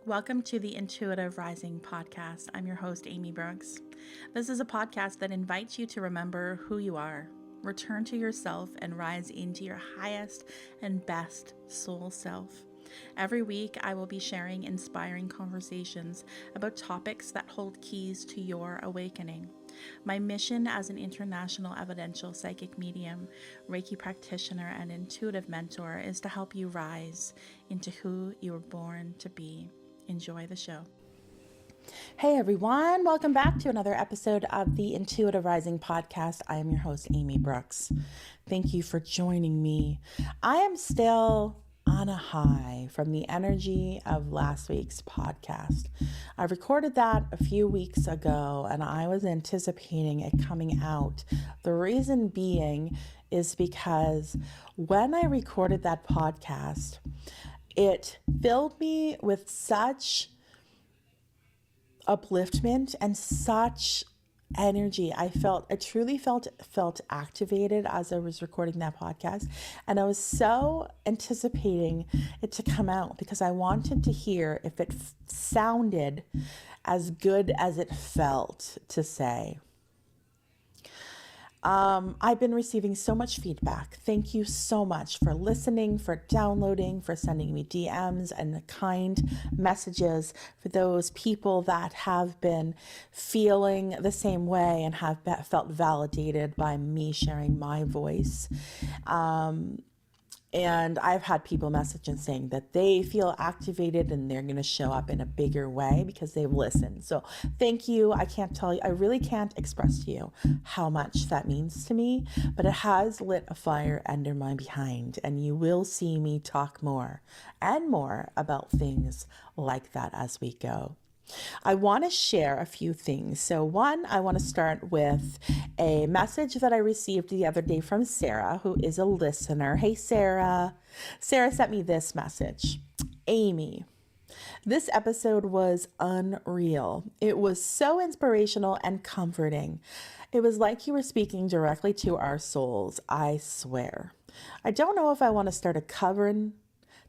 Welcome to the Intuitive Rising podcast. I'm your host, Amy Brooks. This is a podcast that invites you to remember who you are, return to yourself, and rise into your highest and best soul self. Every week, I will be sharing inspiring conversations about topics that hold keys to your awakening. My mission as an international evidential psychic medium, Reiki practitioner, and intuitive mentor is to help you rise into who you were born to be. Enjoy the show. Hey everyone, welcome back to another episode of the Intuitive Rising podcast. I am your host, Amy Brooks. Thank you for joining me. I am still on a high from the energy of last week's podcast. I recorded that a few weeks ago and I was anticipating it coming out. The reason being is because when I recorded that podcast, it filled me with such upliftment and such energy. I truly felt activated as I was recording that podcast. And I was so anticipating it to come out because I wanted to hear if it sounded as good as it felt to say. I've been receiving so much feedback. Thank you so much for listening, for downloading, for sending me DMs and kind messages, for those people that have been feeling the same way and have felt validated by me sharing my voice. And I've had people message and saying that they feel activated and they're going to show up in a bigger way because they've listened. So thank you. I can't tell you, I really can't express to you how much that means to me, but it has lit a fire under my behind, and you will see me talk more and more about things like that as we go. I want to share a few things. So one, I want to start with a message that I received the other day from Sarah, who is a listener. Hey, Sarah. Sarah sent me this message. Amy, this episode was unreal. It was so inspirational and comforting. It was like you were speaking directly to our souls, I swear. I don't know if I want to start a coven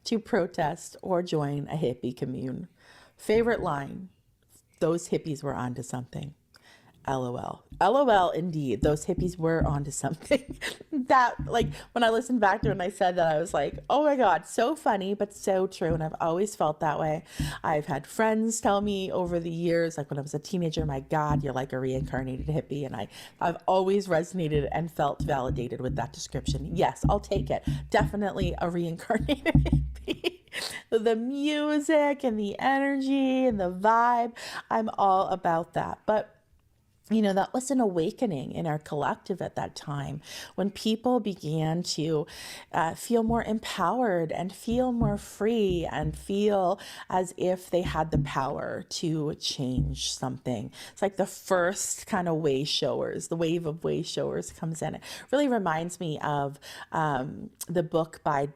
to protest or join a hippie commune. Favorite line, those hippies were onto something. LOL. LOL indeed. Those hippies were onto something. That, like, when I listened back to it and I said that, I was like, oh my God, so funny, but so true. And I've always felt that way. I've had friends tell me over the years, like when I was a teenager, my God, you're like a reincarnated hippie. And I've always resonated and felt validated with that description. Yes, I'll take it. Definitely a reincarnated hippie. The music and the energy and the vibe, I'm all about that. But you know, that was an awakening in our collective at that time when people began to feel more empowered and feel more free and feel as if they had the power to change something. It's like the first kind of way showers, the wave of way showers comes in. It really reminds me of the book by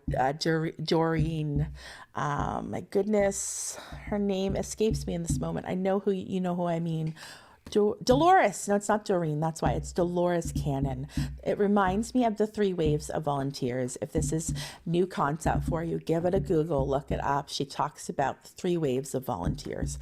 Doreen. My goodness, her name escapes me in this moment. I know you know who I mean. Dolores. No, it's not Doreen. That's why it's Dolores Cannon. It reminds me of the 3 waves of volunteers. If this is new concept for you, give it a Google, look it up. She talks about the 3 waves of volunteers.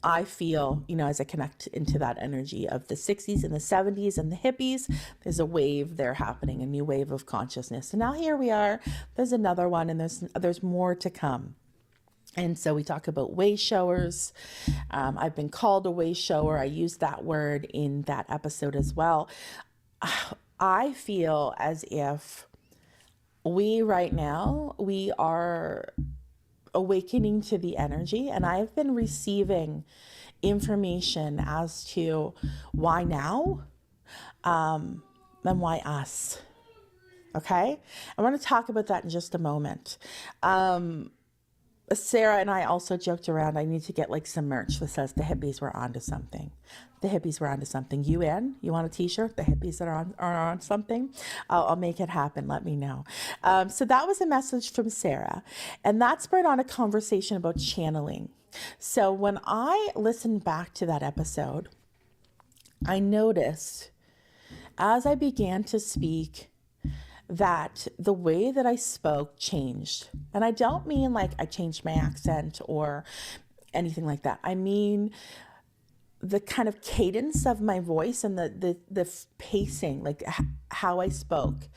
I feel, you know, as I connect into that energy of the 60s and the 70s and the hippies, there's a wave there happening, a new wave of consciousness. And now here we are. There's another one, and there's more to come. And so we talk about way showers. I've been called a way shower. I used that word in that episode as well. I feel as if we are awakening to the energy, and I've been receiving information as to why now, and why us. Okay? I want to talk about that in just a moment. Sarah and I also joked around, I need to get like some merch that says the hippies were onto something. The hippies were onto something. You in? You want a t-shirt? The hippies that are on something? I'll make it happen. Let me know. So that was a message from Sarah. And that spurred on a conversation about channeling. So when I listened back to that episode, I noticed as I began to speak that the way that I spoke changed. And I don't mean like I changed my accent or anything like that. I mean, the kind of cadence of my voice and the pacing, like how I spoke,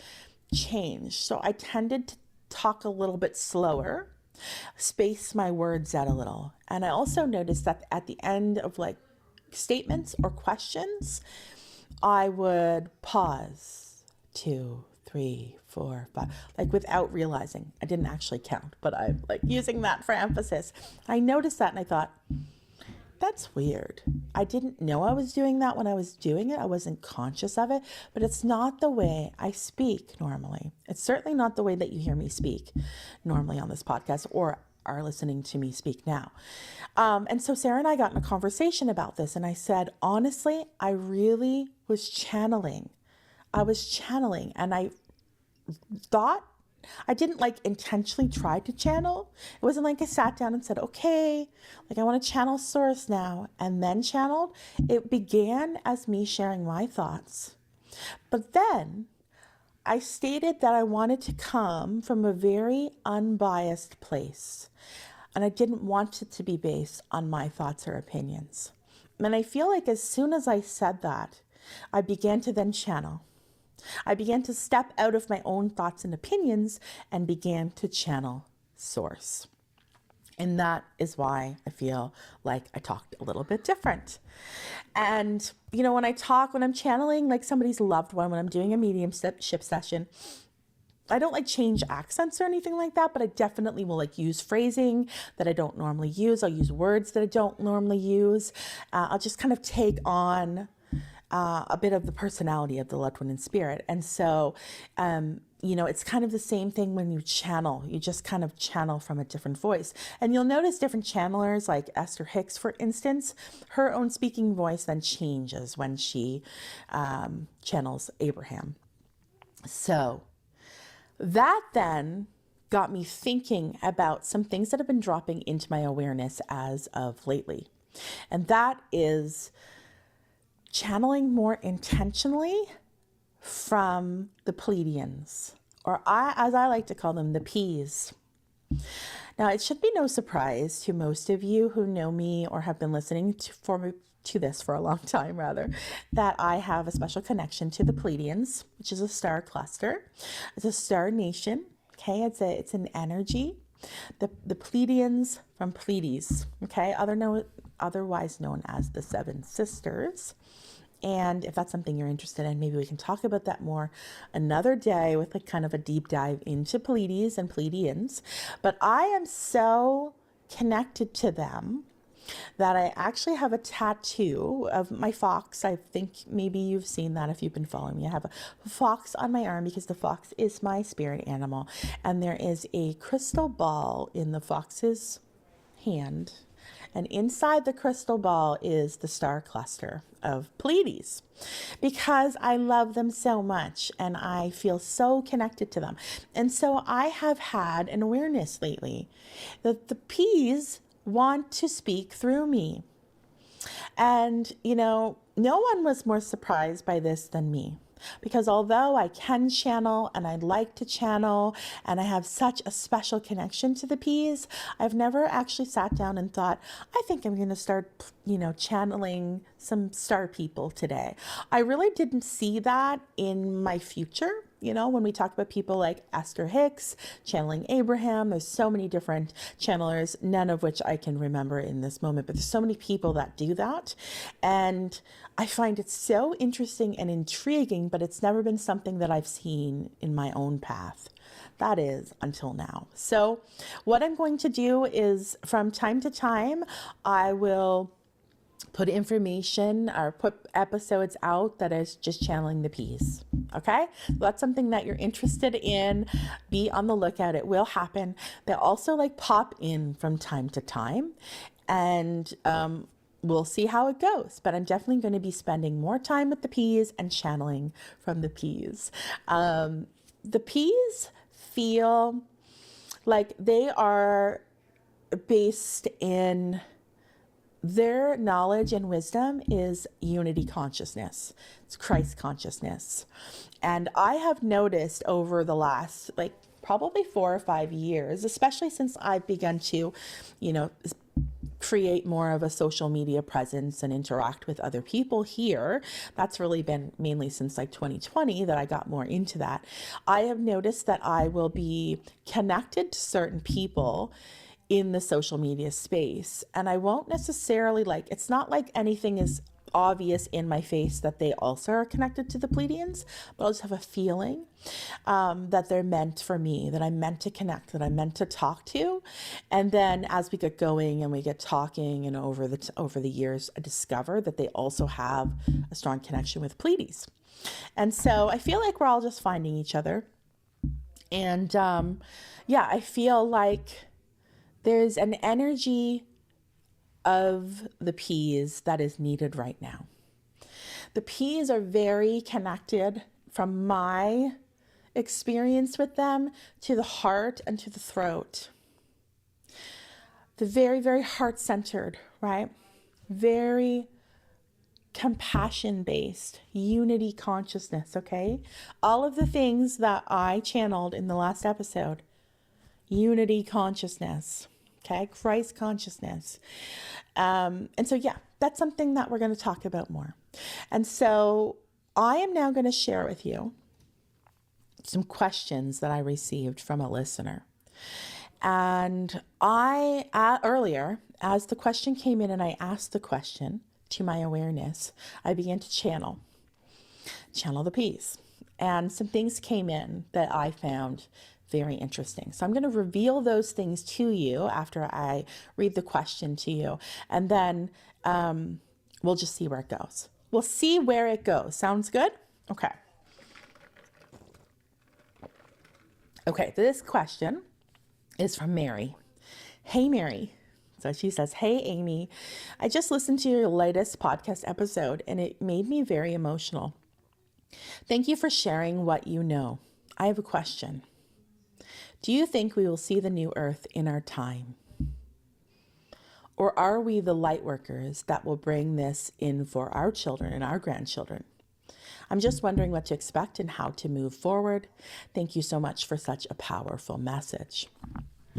changed. So I tended to talk a little bit slower, space my words out a little. And I also noticed that at the end of like statements or questions, I would pause 2, 3, 4, 5, like without realizing. I didn't actually count, but I'm like using that for emphasis. I noticed that and I thought, that's weird. I didn't know I was doing that when I was doing it. I wasn't conscious of it, but it's not the way I speak normally. It's certainly not the way that you hear me speak normally on this podcast or are listening to me speak now. And so Sarah and I got in a conversation about this, and I said, honestly, I really was channeling. And I thought, I didn't like intentionally try to channel. It wasn't like I sat down and said, okay, like I want to channel source now and then channeled. It began as me sharing my thoughts. But then I stated that I wanted to come from a very unbiased place. And I didn't want it to be based on my thoughts or opinions. And I feel like as soon as I said that, I began to then channel. I began to step out of my own thoughts and opinions and began to channel source. And that is why I feel like I talked a little bit different. And, you know, when I'm channeling like somebody's loved one, when I'm doing a mediumship session, I don't like change accents or anything like that, but I definitely will like use phrasing that I don't normally use. I'll use words that I don't normally use. I'll just kind of take on a bit of the personality of the loved one in spirit. And so, you know, it's kind of the same thing when you channel. You just kind of channel from a different voice. And you'll notice different channelers, like Esther Hicks, for instance, her own speaking voice then changes when she channels Abraham. So that then got me thinking about some things that have been dropping into my awareness as of lately. And that is channeling more intentionally from the Pleiadians, or as I like to call them, the P's. Now, it should be no surprise to most of you who know me or have been listening to this for a long time, that I have a special connection to the Pleiadians, which is a star cluster. It's a star nation. Okay, it's an energy. The Pleiadians from Pleiades. Okay, otherwise known as the Seven Sisters. And if that's something you're interested in, maybe we can talk about that more another day with like kind of a deep dive into Pleiades and Pleiadians. But I am so connected to them that I actually have a tattoo of my fox. I think maybe you've seen that if you've been following me. I have a fox on my arm because the fox is my spirit animal. And there is a crystal ball in the fox's hand. And inside the crystal ball is the star cluster of Pleiades, because I love them so much and I feel so connected to them. And so I have had an awareness lately that the P's want to speak through me. And, you know, no one was more surprised by this than me. Because although I can channel and I like to channel and I have such a special connection to the P's, I've never actually sat down and thought, I think I'm going to start, you know, channeling some star people today. I really didn't see that in my future. You know, when we talk about people like Esther Hicks, channeling Abraham, there's so many different channelers, none of which I can remember in this moment, but there's so many people that do that. And I find it so interesting and intriguing, but it's never been something that I've seen in my own path. That is until now. So what I'm going to do is from time to time, I will put information or put episodes out that is just channeling the P's. Okay, so that's something that you're interested in. Be on the lookout. It will happen. They also like pop in from time to time, and we'll see how it goes. But I'm definitely going to be spending more time with the P's and channeling from the P's. The P's feel like they are based in their knowledge and wisdom is unity consciousness. It's Christ consciousness. And I have noticed over the last, like, probably 4 or 5 years, especially since I've begun to, you know, create more of a social media presence and interact with other people here. That's really been mainly since like 2020 that I got more into that. I have noticed that I will be connected to certain people in the social media space, and I won't necessarily like, it's not like anything is obvious in my face that they also are connected to the Pleiadians, but I'll just have a feeling that they're meant for me, that I'm meant to connect, that I'm meant to talk to. And then as we get going and we get talking, and over the years, I discover that they also have a strong connection with Pleiades. And so I feel like we're all just finding each other. And yeah, I feel like there's an energy of the P's that is needed right now. The P's are very connected, from my experience with them, to the heart and to the throat. The very, very heart-centered, right? Very compassion-based, unity consciousness, okay? All of the things that I channeled in the last episode, unity consciousness, okay? Christ consciousness. And so, yeah, that's something that we're going to talk about more. And so I am now going to share with you some questions that I received from a listener. And I, earlier, as the question came in and I asked the question to my awareness, I began to channel the P's. And some things came in that I found very interesting. So I'm going to reveal those things to you after I read the question to you. And then we'll just see where it goes. We'll see where it goes. Sounds good? Okay. Okay, this question is from Mary. Hey, Mary. So she says, hey, Amy, I just listened to your latest podcast episode and it made me very emotional. Thank you for sharing what you know. I have a question. Do you think we will see the new earth in our time? Or are we the light workers that will bring this in for our children and our grandchildren? I'm just wondering what to expect and how to move forward. Thank you so much for such a powerful message.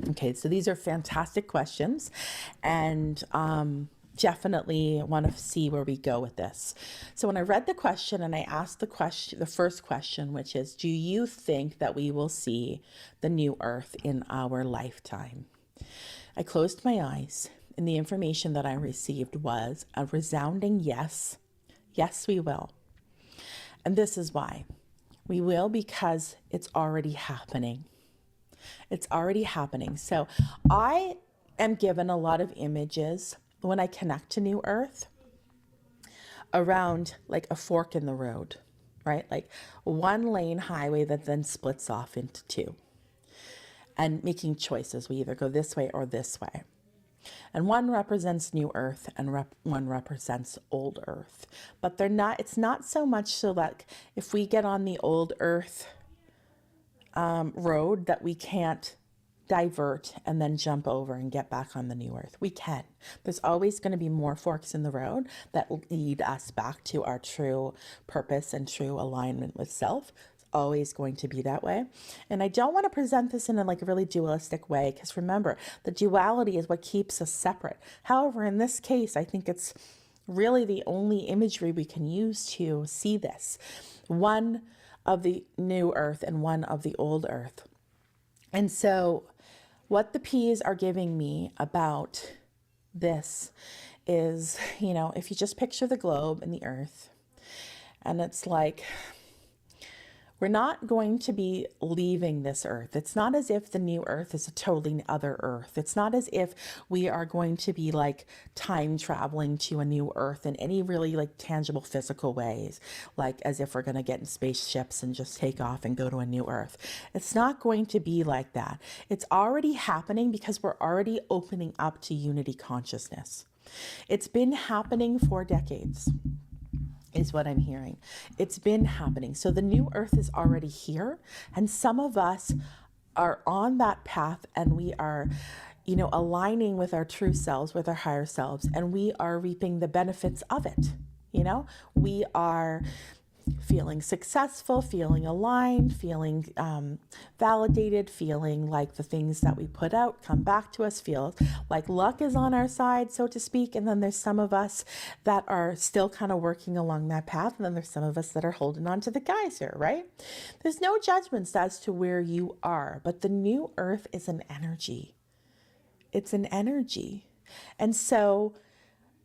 Okay, so these are fantastic questions, and definitely want to see where we go with this. So when I read the question and I asked the first question, which is, do you think that we will see the new earth in our lifetime? I closed my eyes, and the information that I received was a resounding yes. Yes, we will. And this is why. We will because it's already happening. It's already happening. So I am given a lot of images when I connect to New Earth around like a fork in the road, right? Like one lane highway that then splits off into two, and making choices. We either go this way or this way. And one represents New Earth and one represents Old Earth. But they're not, it's not so much so that if we get on the Old Earth road that we can't divert and then jump over and get back on the New Earth. We can. There's always going to be more forks in the road that lead us back to our true purpose and true alignment with self. It's always going to be that way. And I don't want to present this in a really dualistic way, because remember, the duality is what keeps us separate. However, in this case, I think it's really the only imagery we can use to see this. One of the New Earth and one of the Old Earth. And so what the P's are giving me about this is, if you just picture the globe and the earth, and it's like, we're not going to be leaving this earth. It's not as if the new earth is a totally other earth. It's not as if we are going to be like time traveling to a new earth in any really tangible physical ways, like as if we're going to get in spaceships and just take off and go to a new earth. It's not going to be like that. It's already happening because we're already opening up to unity consciousness. It's been happening for decades, is what I'm hearing. It's been happening. So the new earth is already here, and some of us are on that path, and we are, aligning with our true selves, with our higher selves, and we are reaping the benefits of it. We are feeling successful, feeling aligned, feeling validated, feeling like the things that we put out come back to us, feel like luck is on our side, so to speak. And then there's some of us that are still kind of working along that path. And then there's some of us that are holding on to the geyser, right? There's no judgments as to where you are, but the new earth is an energy. It's an energy. And so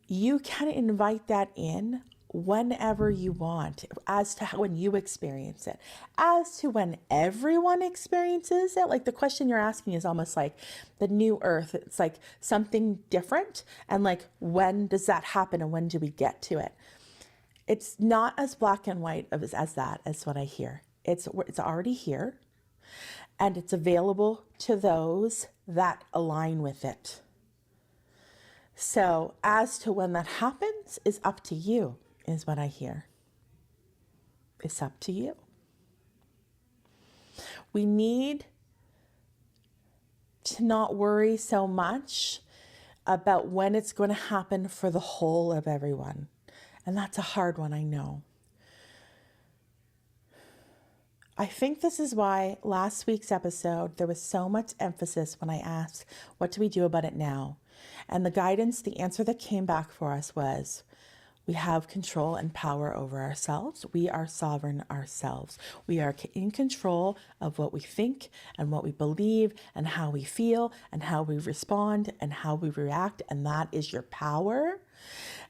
you can invite that in whenever you want, as to how, when you experience it. As to when everyone experiences it, like the question you're asking is almost like the new earth. It's like something different. And like, when does that happen and when do we get to it? It's not as black and white as that, as what I hear. It's already here and it's available to those that align with it. So as to when that happens is up to you, is what I hear. It's up to you. We need to not worry so much about when it's going to happen for the whole of everyone. And that's a hard one, I know. I think this is why last week's episode, there was so much emphasis when I asked, what do we do about it now? And the guidance, the answer that came back for us was, we have control and power over ourselves. We are sovereign ourselves. We are in control of what we think and what we believe and how we feel and how we respond and how we react. And that is your power.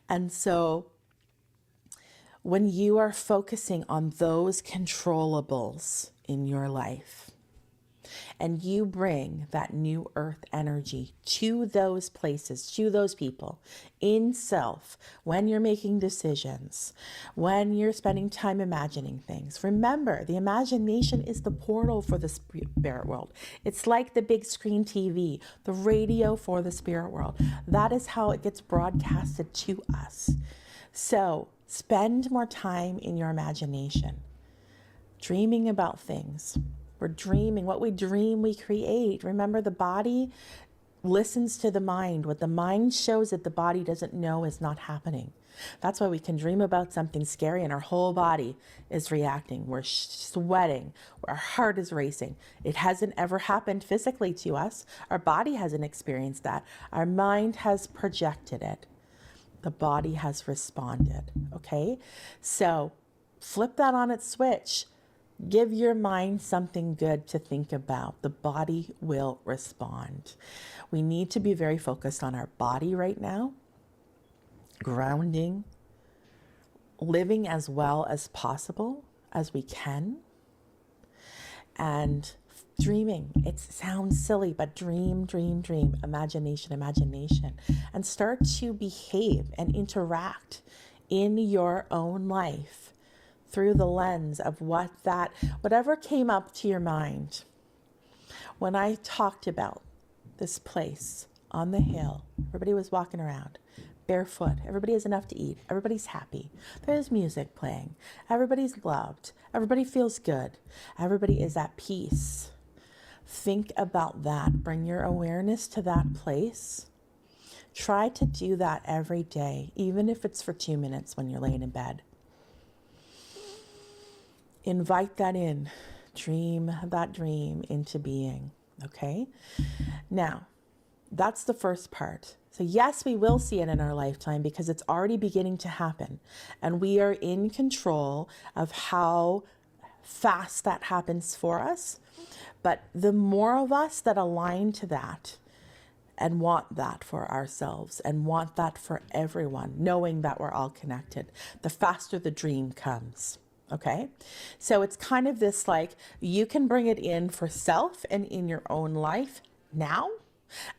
And so when you are focusing on those controllables in your life, and you bring that new earth energy to those places, to those people, in self, when you're making decisions, when you're spending time imagining things. Remember, the imagination is the portal for the spirit world. It's like the big screen TV, the radio for the spirit world. That is how it gets broadcasted to us. So spend more time in your imagination, dreaming about things. We're dreaming. What we dream, we create. Remember, the body listens to the mind. What the mind shows that the body doesn't know is not happening. That's why we can dream about something scary and our whole body is reacting. We're sweating. Our heart is racing. It hasn't ever happened physically to us. Our body hasn't experienced that. Our mind has projected it. The body has responded. Okay? So flip that on its switch. Give your mind something good to think about. The body will respond. We need to be very focused on our body right now, grounding, living as well as possible as we can, and dreaming. It sounds silly, but dream, dream, dream, imagination, imagination, and start to behave and interact in your own life through the lens of whatever came up to your mind. When I talked about this place on the hill, everybody was walking around barefoot. Everybody has enough to eat. Everybody's happy. There's music playing. Everybody's loved. Everybody feels good. Everybody is at peace. Think about that. Bring your awareness to that place. Try to do that every day, even if it's for 2 minutes when you're laying in bed. Invite that in. Dream that dream into being. Okay? Now, that's the first part. So yes, we will see it in our lifetime because it's already beginning to happen. And we are in control of how fast that happens for us. But the more of us that align to that and want that for ourselves and want that for everyone, knowing that we're all connected, the faster the dream comes. Okay, so it's kind of this like, you can bring it in for self and in your own life now.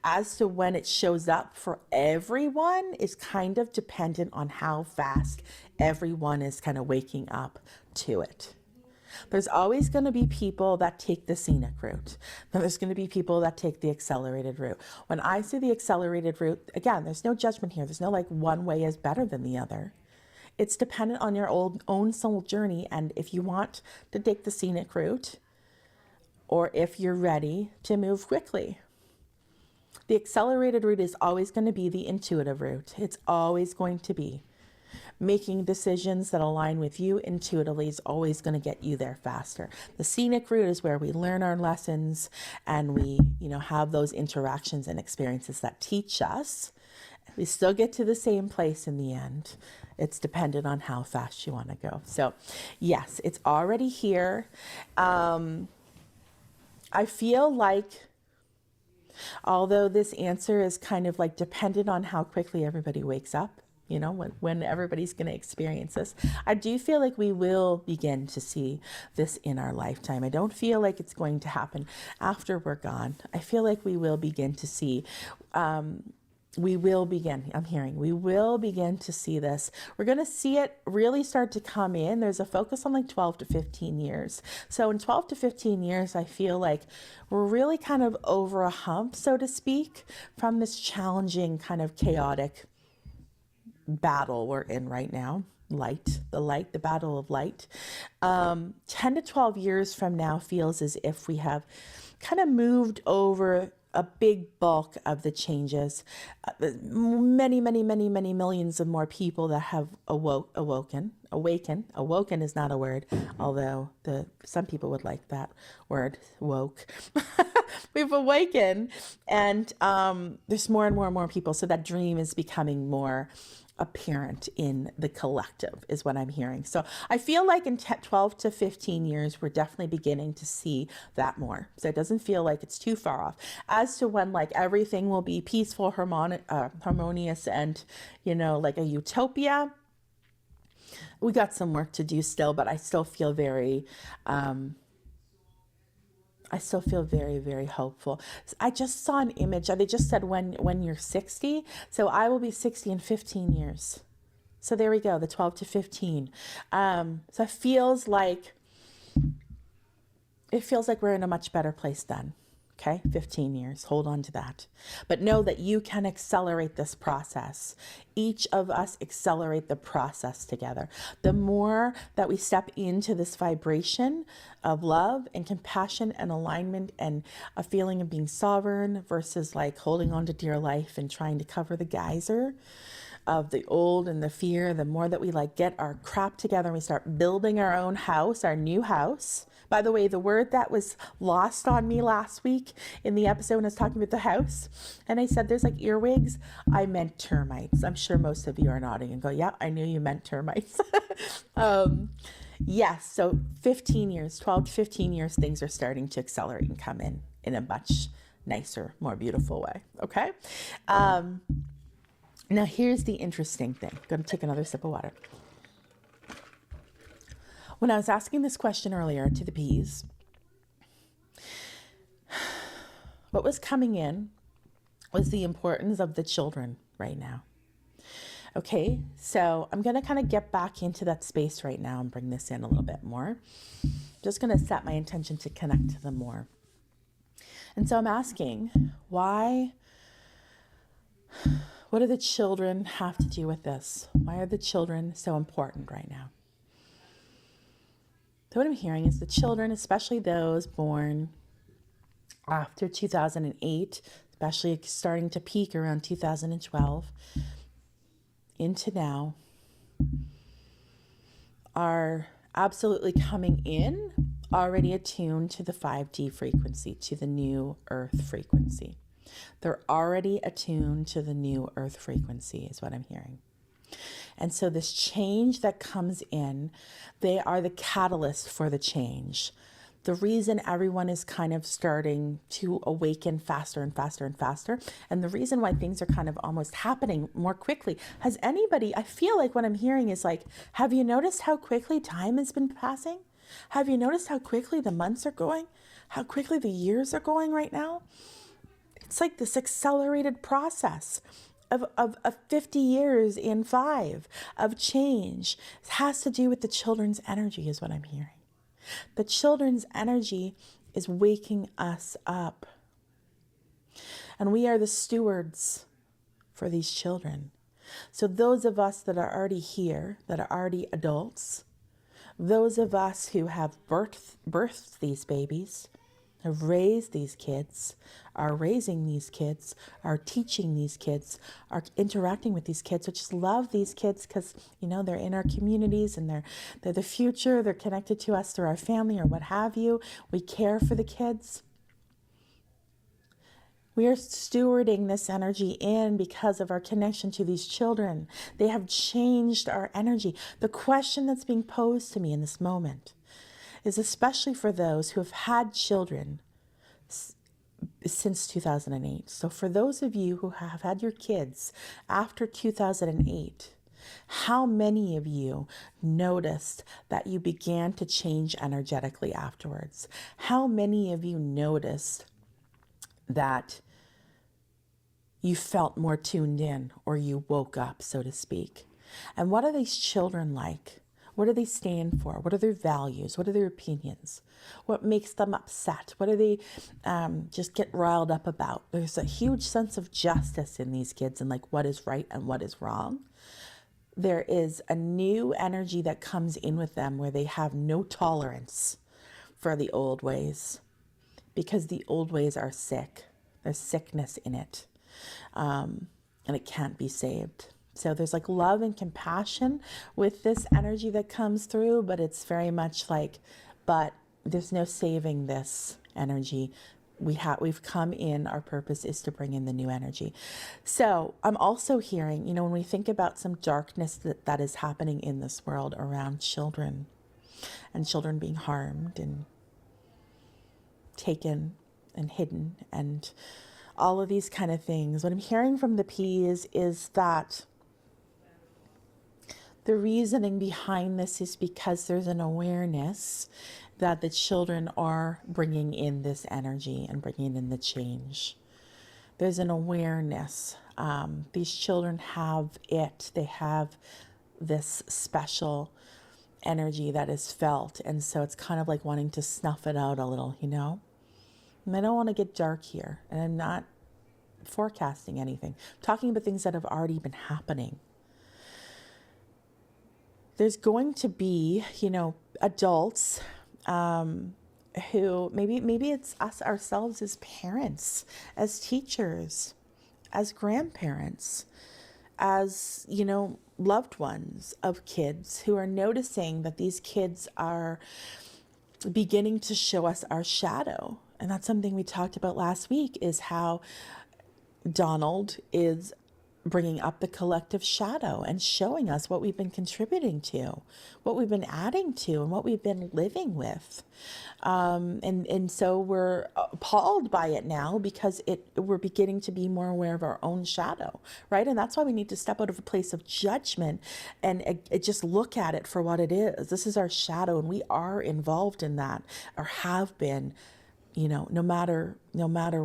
As to when it shows up for everyone is kind of dependent on how fast everyone is kind of waking up to it. There's always going to be people that take the scenic route. Then there's going to be people that take the accelerated route. When I say the accelerated route, again, there's no judgment here. There's no like one way is better than the other. It's dependent on your own soul journey and if you want to take the scenic route or if you're ready to move quickly. The accelerated route is always going to be the intuitive route. It's always going to be. Making decisions that align with you intuitively is always going to get you there faster. The scenic route is where we learn our lessons and we, have those interactions and experiences that teach us. We still get to the same place in the end. It's dependent on how fast you want to go. So yes, it's already here. I feel like, although this answer is kind of like dependent on how quickly everybody wakes up, when everybody's going to experience this, I do feel like we will begin to see this in our lifetime. I don't feel like it's going to happen after we're gone. I feel like we will begin to see, we will begin to see this. We're going to see it really start to come in. There's a focus on like 12 to 15 years. So in 12 to 15 years, I feel like we're really kind of over a hump, so to speak, from this challenging kind of chaotic battle we're in right now. The battle of light. 10 to 12 years from now feels as if we have kind of moved over a big bulk of the changes. Many millions of more people that have awaken. Awoken is not a word, although some people would like that word, woke. We've awakened, and there's more and more people. So that dream is becoming more apparent in the collective is what I'm hearing. So I feel like in 12 to 15 years, we're definitely beginning to see that more. So it doesn't feel like it's too far off. As to when like everything will be peaceful, harmonious, and, like a utopia, we got some work to do still, but I still feel very, very hopeful. I just saw an image. They just said when you're 60. So I will be 60 in 15 years. So there we go, the 12 to 15. So it feels like we're in a much better place then. Okay, 15 years, hold on to that. But know that you can accelerate this process. Each of us accelerate the process together. The more that we step into this vibration of love and compassion and alignment and a feeling of being sovereign versus like holding on to dear life and trying to cover the geyser of the old and the fear, the more that we like get our crap together and we start building our own house, our new house. By the way, the word that was lost on me last week in the episode when I was talking about the house, and I said there's like earwigs, I meant termites. I'm sure most of you are nodding and go, yeah, I knew you meant termites. Yes, so 15 years, 12 to 15 years, things are starting to accelerate and come in a much nicer, more beautiful way, okay? Now here's the interesting thing. I'm going to take another sip of water. When I was asking this question earlier to the bees, what was coming in was the importance of the children right now. Okay, so I'm going to kind of get back into that space right now and bring this in a little bit more. Just going to set my intention to connect to them more. And so I'm asking, why? What do the children have to do with this? Why are the children so important right now? So what I'm hearing is the children, especially those born after 2008, especially starting to peak around 2012 into now, are absolutely coming in already attuned to the 5D frequency, to the new earth frequency. They're already attuned to the new earth frequency is what I'm hearing. And so this change that comes in, they are the catalyst for the change. The reason everyone is kind of starting to awaken faster and faster and faster, and the reason why things are kind of almost happening more quickly. Has anybody, I feel like what I'm hearing is like, have you noticed how quickly time has been passing? Have you noticed how quickly the months are going? How quickly the years are going right now? It's like this accelerated process of 50 years in 5 of change. It has to do with the children's energy is what I'm hearing. The children's energy is waking us up. And we are the stewards for these children. So those of us that are already here, that are already adults, those of us who have birthed these babies, have raised these kids, are raising these kids, are teaching these kids, are interacting with these kids. So just love these kids because, they're in our communities and they're the future. They're connected to us through our family or what have you. We care for the kids. We are stewarding this energy in because of our connection to these children. They have changed our energy. The question that's being posed to me in this moment is especially for those who have had children since 2008. So for those of you who have had your kids after 2008, how many of you noticed that you began to change energetically afterwards? How many of you noticed that you felt more tuned in, or you woke up, so to speak? And what are these children like? What do they stand for? What are their values? What are their opinions? What makes them upset? What do they just get riled up about? There's a huge sense of justice in these kids and like what is right and what is wrong. There is a new energy that comes in with them where they have no tolerance for the old ways, because the old ways are sick. There's sickness in it. And it can't be saved. So there's like love and compassion with this energy that comes through, but it's very much like, but there's no saving this energy. We've come in, our purpose is to bring in the new energy. So I'm also hearing, when we think about some darkness that is happening in this world around children and children being harmed and taken and hidden and all of these kind of things. What I'm hearing from the P's is that the reasoning behind this is because there's an awareness that the children are bringing in this energy and bringing in the change. There's an awareness. These children have it. They have this special energy that is felt. And so it's kind of like wanting to snuff it out a little, And I don't want to get dark here, and I'm not forecasting anything. I'm talking about things that have already been happening. There's going to be, adults who maybe it's us ourselves as parents, as teachers, as grandparents, as, loved ones of kids who are noticing that these kids are beginning to show us our shadow. And that's something we talked about last week, is how Donald is bringing up the collective shadow and showing us what we've been contributing to, what we've been adding to, and what we've been living with. And so we're appalled by it now because we're beginning to be more aware of our own shadow, right? And that's why we need to step out of a place of judgment and just look at it for what it is. This is our shadow, and we are involved in that, or have been, no matter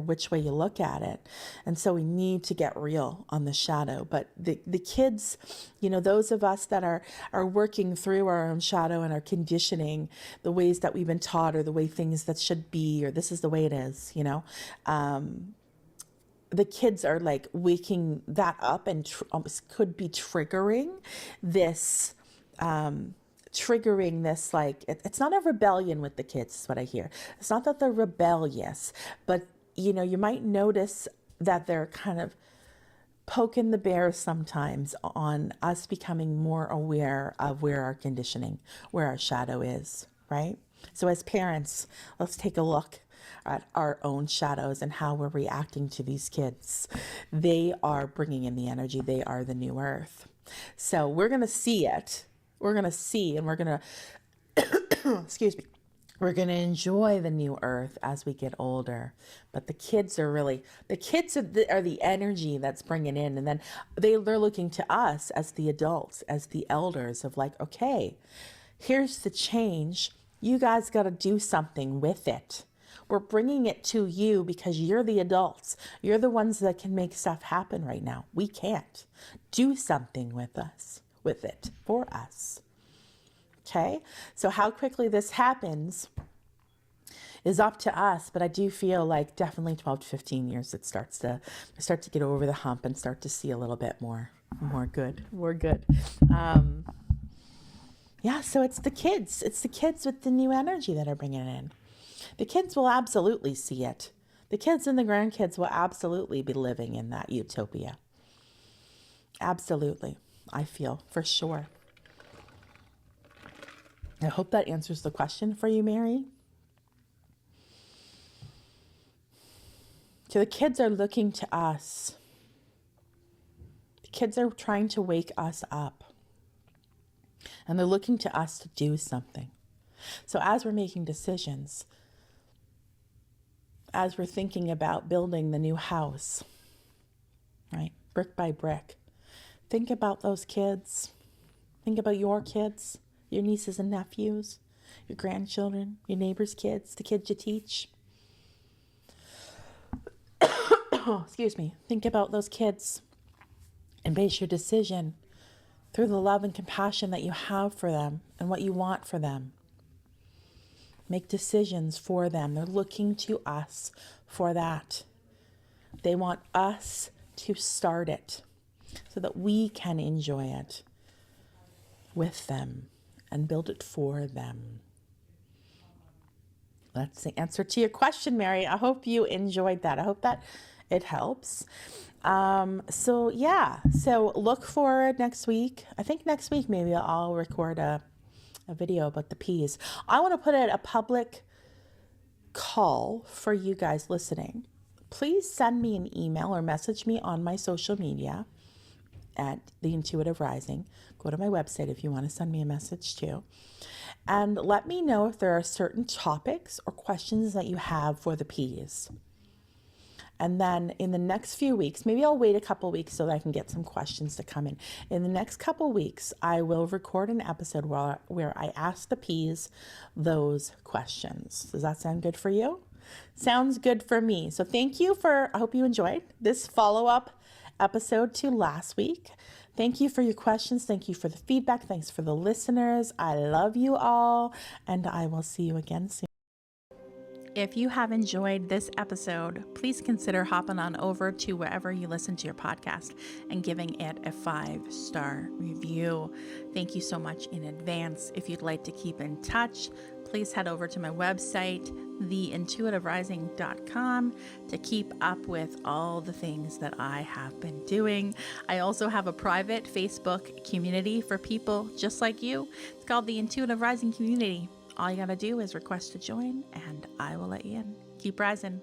which way you look at it. And so we need to get real on the shadow. But the kids, those of us that are working through our own shadow and are conditioning the ways that we've been taught, or the way things that should be, or this is the way it is, the kids are like waking that up and almost could be triggering this, like, it's not a rebellion with the kids, is what I hear. It's not that they're rebellious, but you might notice that they're kind of poking the bear sometimes on us becoming more aware of where our conditioning, where our shadow is, right? So as parents, let's take a look at our own shadows and how we're reacting to these kids. They are bringing in the energy. They are the new earth. So we're going to see it. We're going to see, and we're going to, excuse me, we're going to enjoy the new earth as we get older. But the kids are the energy that's bringing in. And then they're looking to us as the adults, as the elders, of like, okay, here's the change. You guys got to do something with it. We're bringing it to you because you're the adults. You're the ones that can make stuff happen right now. We can't. Do something with it, for us. Okay? So how quickly this happens is up to us, but I do feel like definitely 12 to 15 years it starts to get over the hump and start to see a little bit more good. Yeah, so it's the kids with the new energy that are bringing it in. The kids will absolutely see it. The kids and the grandkids will absolutely be living in that utopia. Absolutely. I feel for sure. I hope that answers the question for you, Mary. So the kids are looking to us. The kids are trying to wake us up. And they're looking to us to do something. So as we're making decisions, as we're thinking about building the new house, right, brick by brick, think about those kids. Think about your kids, your nieces and nephews, your grandchildren, your neighbors' kids, the kids you teach. Excuse me. Think about those kids and base your decision through the love and compassion that you have for them and what you want for them. Make decisions for them. They're looking to us for that. They want us to start it so that we can enjoy it with them and build it for them. That's the answer to your question, Mary. I hope you enjoyed that. I hope that it helps. So look forward next week. I think next week maybe I'll record a video about the peas. I want to put out a public call for you guys listening. Please send me an email or message me on my social media at The Intuitive Rising. Go to my website if you want to send me a message too. And let me know if there are certain topics or questions that you have for the peas. And then in the next few weeks, maybe I'll wait a couple weeks so that I can get some questions to come in. In the next couple weeks, I will record an episode where I ask the peas those questions. Does that sound good for you? Sounds good for me. So I hope you enjoyed this follow-up episode to last week. Thank you for your questions. Thank you for the feedback. Thanks for the listeners. I love you all, and I will see you again soon. If you have enjoyed this episode, please consider hopping on over to wherever you listen to your podcast and giving it a 5-star review. Thank you so much in advance. If you'd like to keep in touch, please head over to my website, theintuitiverising.com, to keep up with all the things that I have been doing. I also have a private Facebook community for people just like you. It's called the Intuitive Rising Community. All you gotta do is request to join, and I will let you in. Keep rising.